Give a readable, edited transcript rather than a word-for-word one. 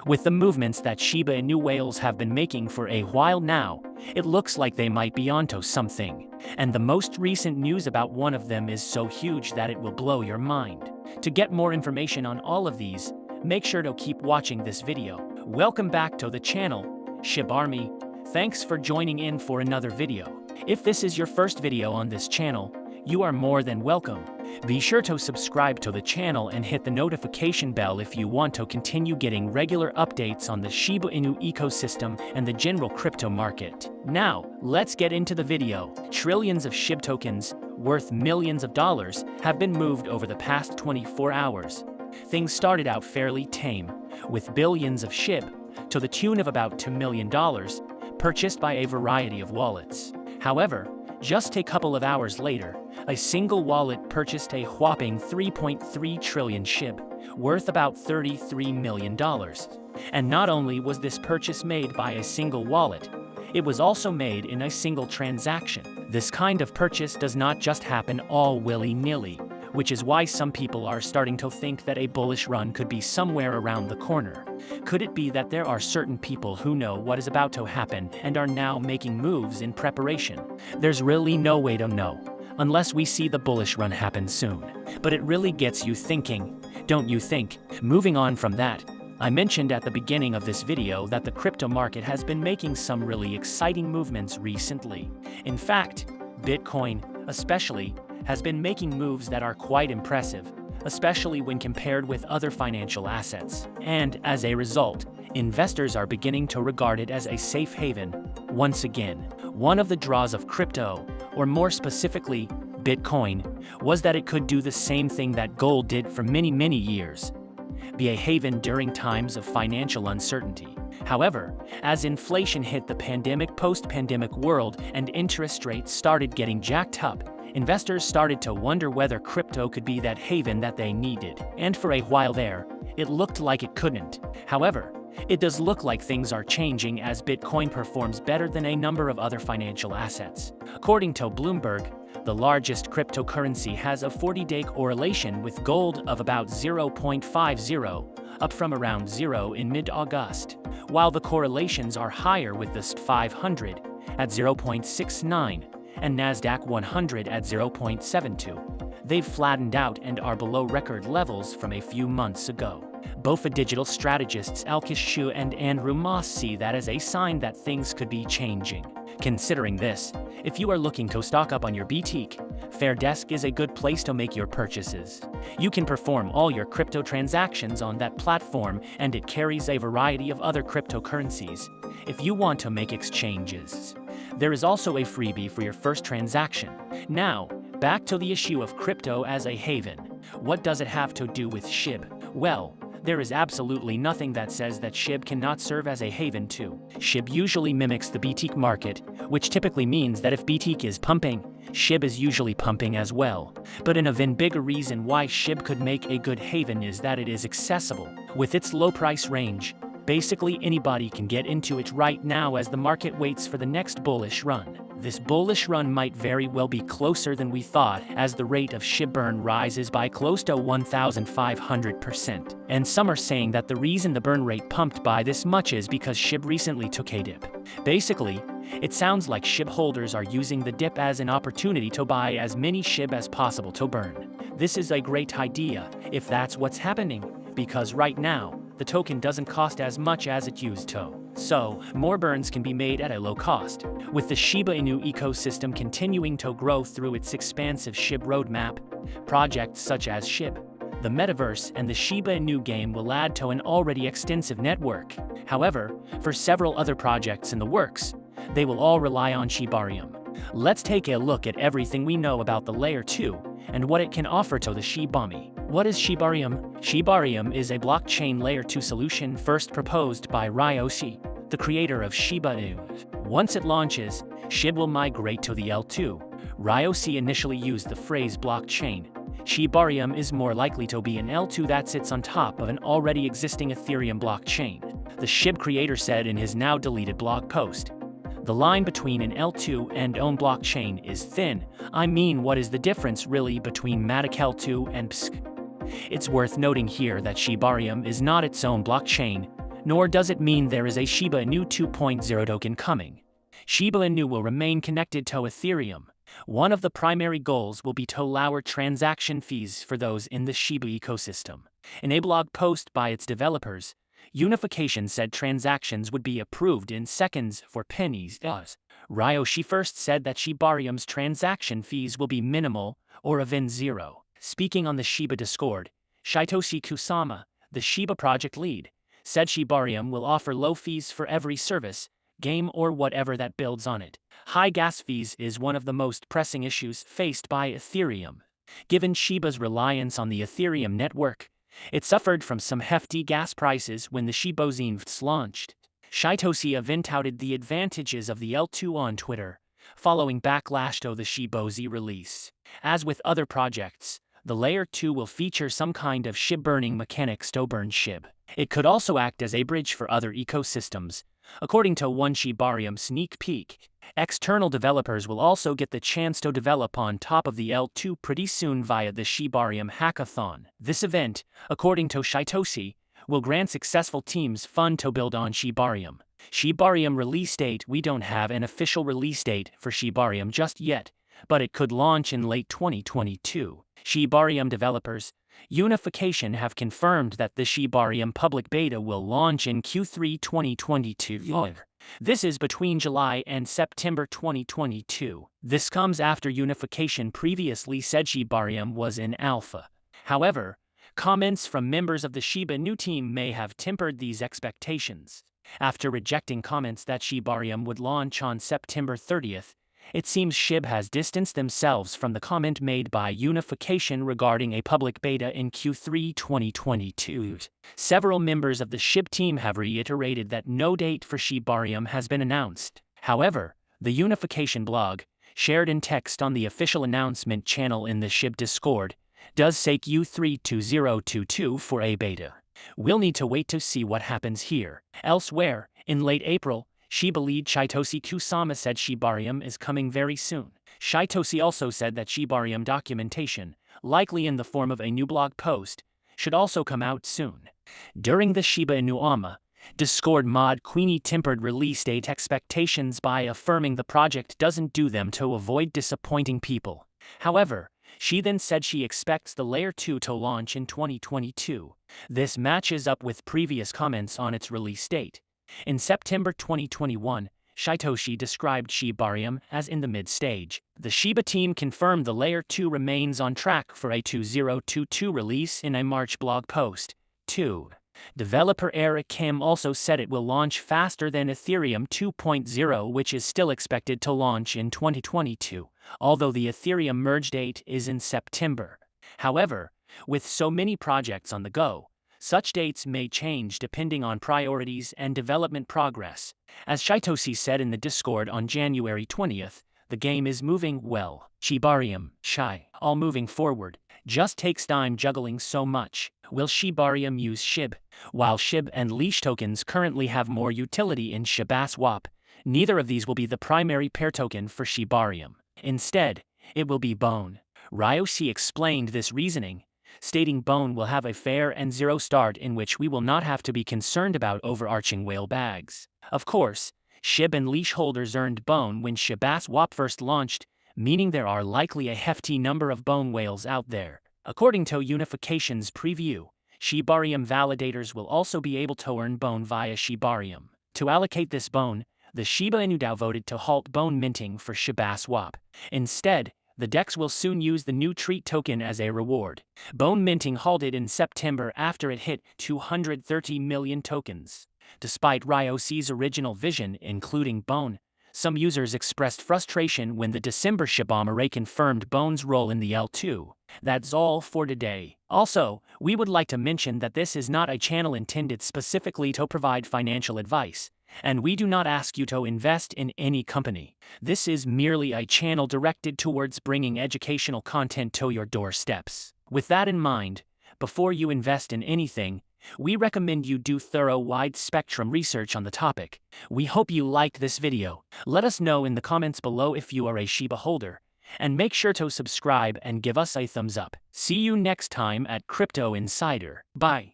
With the movements that Shiba Inu whales have been making for a while now, it looks like they might be onto something. And the most recent news about one of them is so huge that it will blow your mind. To get more information on all of these, make sure to keep watching this video. Welcome back to the channel, Shiba Army. Thanks for joining in for another video. If this is your first video on this channel, you are more than welcome. Be sure to subscribe to the channel and hit the notification bell if you want to continue getting regular updates on the Shiba Inu ecosystem and the general crypto market. Now, let's get into the video. Trillions of SHIB tokens, worth millions of dollars, have been moved over the past 24 hours. Things started out fairly tame, with billions of SHIB, to the tune of about $2 million, purchased by a variety of wallets. However, just a couple of hours later, a single wallet purchased a whopping 3.3 trillion SHIB, worth about $33 million. And not only was this purchase made by a single wallet, it was also made in a single transaction. This kind of purchase does not just happen all willy-nilly, which is why some people are starting to think that a bullish run could be somewhere around the corner. Could it be that there are certain people who know what is about to happen and are now making moves in preparation? There's really no way to know, unless we see the bullish run happen soon. But it really gets you thinking, don't you think? Moving on from that, I mentioned at the beginning of this video that the crypto market has been making some really exciting movements recently. In fact, Bitcoin, especially, has been making moves that are quite impressive, especially when compared with other financial assets. And as a result, investors are beginning to regard it as a safe haven. Once again, one of the draws of crypto, or more specifically, Bitcoin, was that it could do the same thing that gold did for many years: be a haven during times of financial uncertainty. However, as inflation hit the post-pandemic world and interest rates started getting jacked up, investors started to wonder whether crypto could be that haven that they needed. And for a while there, it looked like it couldn't. However, it does look like things are changing as Bitcoin performs better than a number of other financial assets. According to Bloomberg, the largest cryptocurrency has a 40-day correlation with gold of about 0.50, up from around 0 in mid-August, while the correlations are higher with the S&P 500 at 0.69 and Nasdaq 100 at 0.72. They've flattened out and are below record levels from a few months ago. BofA digital strategists Alkesh Shah and Andrew Moss see that as a sign that things could be changing. Considering this, if you are looking to stock up on your BTC, Fairdesk is a good place to make your purchases. You can perform all your crypto transactions on that platform, and it carries a variety of other cryptocurrencies if you want to make exchanges. There is also a freebie for your first transaction. Now, back to the issue of crypto as a haven. What does it have to do with SHIB? Well, there is absolutely nothing that says that SHIB cannot serve as a haven too. SHIB usually mimics the BTC market, which typically means that if BTC is pumping, SHIB is usually pumping as well. But an even bigger reason why SHIB could make a good haven is that it is accessible. With its low price range, basically anybody can get into it right now as the market waits for the next bullish run. This bullish run might very well be closer than we thought, as the rate of SHIB burn rises by close to 1,500%. And some are saying that the reason the burn rate pumped by this much is because SHIB recently took a dip. Basically, it sounds like SHIB holders are using the dip as an opportunity to buy as many SHIB as possible to burn. This is a great idea if that's what's happening, because right now, the token doesn't cost as much as it used to. So, more burns can be made at a low cost. With the Shiba Inu ecosystem continuing to grow through its expansive SHIB roadmap, projects such as SHIB, the metaverse, and the Shiba Inu game will add to an already extensive network. However, for several other projects in the works, they will all rely on Shibarium. Let's take a look at everything we know about the Layer 2 and what it can offer to the Shiba Army. What is Shibarium? Shibarium is a blockchain Layer 2 solution first proposed by Ryoshi, the creator of Shiba Inu. Once it launches, SHIB will migrate to the L2. Ryoshi initially used the phrase blockchain. Shibarium is more likely to be an L2 that sits on top of an already existing Ethereum blockchain. The SHIB creator said in his now deleted blog post, "The line between an L2 and own blockchain is thin. I mean, what is the difference really between Matic L2 and PSC?" It's worth noting here that Shibarium is not its own blockchain, nor does it mean there is a Shiba INU 2.0 token coming. Shiba INU will remain connected to Ethereum. One of the primary goals will be to lower transaction fees for those in the Shiba ecosystem. In a blog post by its developers, Unification said transactions would be approved in seconds for pennies. Ryoshi first said that Shibarium's transaction fees will be minimal or even zero. Speaking on the Shiba Discord, Shitoshi Kusama, the Shiba project lead, said Shibarium will offer low fees for every service, game or whatever that builds on it. High gas fees is one of the most pressing issues faced by Ethereum. Given Shiba's reliance on the Ethereum network, it suffered from some hefty gas prices when the Shibozine launched. Shitoshi even touted the advantages of the L2 on Twitter, following backlash to the Shibozi release. As with other projects, the Layer 2 will feature some kind of SHIB burning mechanics to burn SHIB. It could also act as a bridge for other ecosystems. According to one Shibarium sneak peek, external developers will also get the chance to develop on top of the L2 pretty soon via the Shibarium Hackathon. This event, according to Shitoshi, will grant successful teams fun to build on Shibarium. Shibarium release date: we don't have an official release date for Shibarium just yet, but it could launch in late 2022. Shibarium developers, Unification have confirmed that the Shibarium public beta will launch in Q3 2022. This is between July and September 2022. This comes after Unification previously said Shibarium was in alpha. However, comments from members of the Shiba INU team may have tempered these expectations. After rejecting comments that Shibarium would launch on September 30th, it seems SHIB has distanced themselves from the comment made by Unification regarding a public beta in Q3 2022. Several members of the SHIB team have reiterated that no date for Shibarium has been announced. However, the Unification blog, shared in text on the official announcement channel in the SHIB Discord, does say Q3 2022 for a beta. We'll need to wait to see what happens here. Elsewhere, in late April, Shiba lead Shitoshi Kusama said Shibarium is coming very soon. Shitoshi also said that Shibarium documentation, likely in the form of a new blog post, should also come out soon. During the Shiba INU AMA, Discord mod Queenie tempered release date expectations by affirming the project doesn't do them to avoid disappointing people. However, she then said she expects the Layer 2 to launch in 2022. This matches up with previous comments on its release date. In September 2021, Shitoshi described Shibarium as in the mid-stage. The Shiba team confirmed the Layer 2 remains on track for a 2022 release in a March blog post. 2. Developer Eric Kim also said it will launch faster than Ethereum 2.0, which is still expected to launch in 2022, although the Ethereum merge date is in September. However, with so many projects on the go, such dates may change depending on priorities and development progress. As Shitoshi said in the Discord on January 20th, the game is moving well. Shibarium, all moving forward, just takes time juggling so much. Will Shibarium use SHIB? While SHIB and leash tokens currently have more utility in Shiba swap, neither of these will be the primary pair token for Shibarium. Instead, it will be Bone. Ryoshi explained this reasoning, stating Bone will have a fair and zero start in which we will not have to be concerned about overarching whale bags. Of course, SHIB and leash holders earned Bone when Shiba swap first launched, meaning there are likely a hefty number of Bone whales out there. According to Unification's preview, Shibarium validators will also be able to earn Bone via Shibarium. To allocate this Bone, the Shiba INU DAO voted to halt Bone minting for Shiba swap. Instead, the DEX will soon use the new treat token as a reward. Bone minting halted in September after it hit 230 million tokens. Despite Ryoshi's original vision, including Bone, some users expressed frustration when the December Shiba array confirmed Bone's role in the L2. That's all for today. Also, we would like to mention that this is not a channel intended specifically to provide financial advice, and we do not ask you to invest in any company. This is merely a channel directed towards bringing educational content to your doorsteps. With that in mind, before you invest in anything, we recommend you do thorough wide-spectrum research on the topic. We hope you liked this video. Let us know in the comments below if you are a Shiba holder, and make sure to subscribe and give us a thumbs up. See you next time at Crypto Insider. Bye.